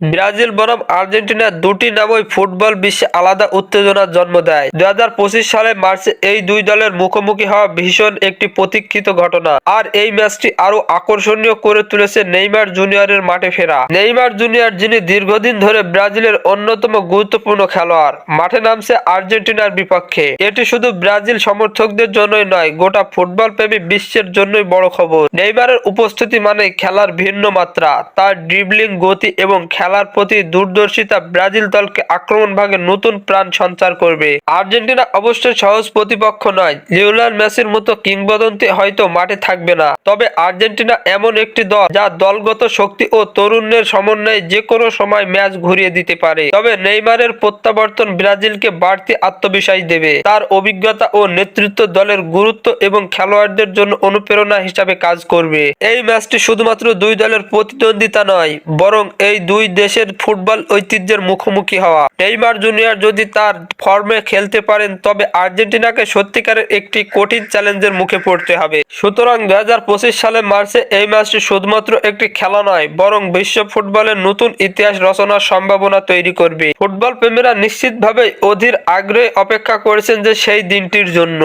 Brazil বনাম Argentina দুটি নামই ফুটবল বিশ্বে আলাদা উত্তেজনার জন্ম দেয়। 2025 সালের মার্চে এই দুই দলের মুখোমুখি হওয়া ভীষণ একটি প্রতীক্ষিত ঘটনা। আর এই ম্যাচটি আরো আকর্ষণীয় করে তুলেছে নেইমার জুনিয়রের মাঠে ফেরা। নেইমার জুনিয়র, যিনি দীর্ঘদিন ধরে ব্রাজিলের অন্যতম গুরুত্বপূর্ণ খেলোয়াড়, মাঠে নামছে আর্জেন্টিনার বিপক্ষে। এটি শুধু ব্রাজিল সমর্থকদের জন্যই নয়, গোটা ফুটবল প্রেমী বিশ্বের জন্যই বড় খবর। নেইমারের উপস্থিতি মানে খেলার ভিন্ন মাত্রা। তার ড্রিবলিং, গতি এবং খেলার প্রতি দূরদর্শিতা ব্রাজিল দলকে আক্রমণ ভাগে নতুন প্রাণ সঞ্চার করবে। আর্জেন্টিনা অবশ্যই সহজ প্রতিপক্ষ নয়। লিওনেল মেসির মতো কিংবদন্তি হয়তো মাঠে থাকবে না, তবে আর্জেন্টিনা এমন একটি দল যা দলগত শক্তি ও তরুণের সমন্বয়ে যে কোনো সময় ম্যাচ ঘুরিয়ে দিতে পারে। তবে নেইমারের প্রত্যাবর্তন ব্রাজিলকে বাড়তি আত্মবিশ্বাস দেবে। তার অভিজ্ঞতা ও নেতৃত্ব দলের গুরুত্ব এবং খেলোয়াড়দের জন্য অনুপ্রেরণা হিসাবে কাজ করবে। এই ম্যাচটি শুধুমাত্র দুই দলের প্রতিদ্বন্দ্বিতা নয়, বরং এই দুই দেশের ফুটবল ঐতিহ্যের মুখোমুখি হওয়া। নেইমার জুনিয়র যদি তার ফর্মে খেলতে পারেন, তবে আর্জেন্টিনাকে সত্যিকারের একটি কঠিন চ্যালেঞ্জের মুখে পড়তে হবে। সুতরাং 2025 সালের মার্চে এই ম্যাচটি শুধুমাত্র একটি খেলা নয়, বরং বিশ্ব ফুটবলের নতুন ইতিহাস রচনার সম্ভাবনা তৈরি করবে। ফুটবল প্রেমীরা নিশ্চিতভাবেই অধীর আগ্রহে অপেক্ষা করছেন যে সেই দিনটির জন্য।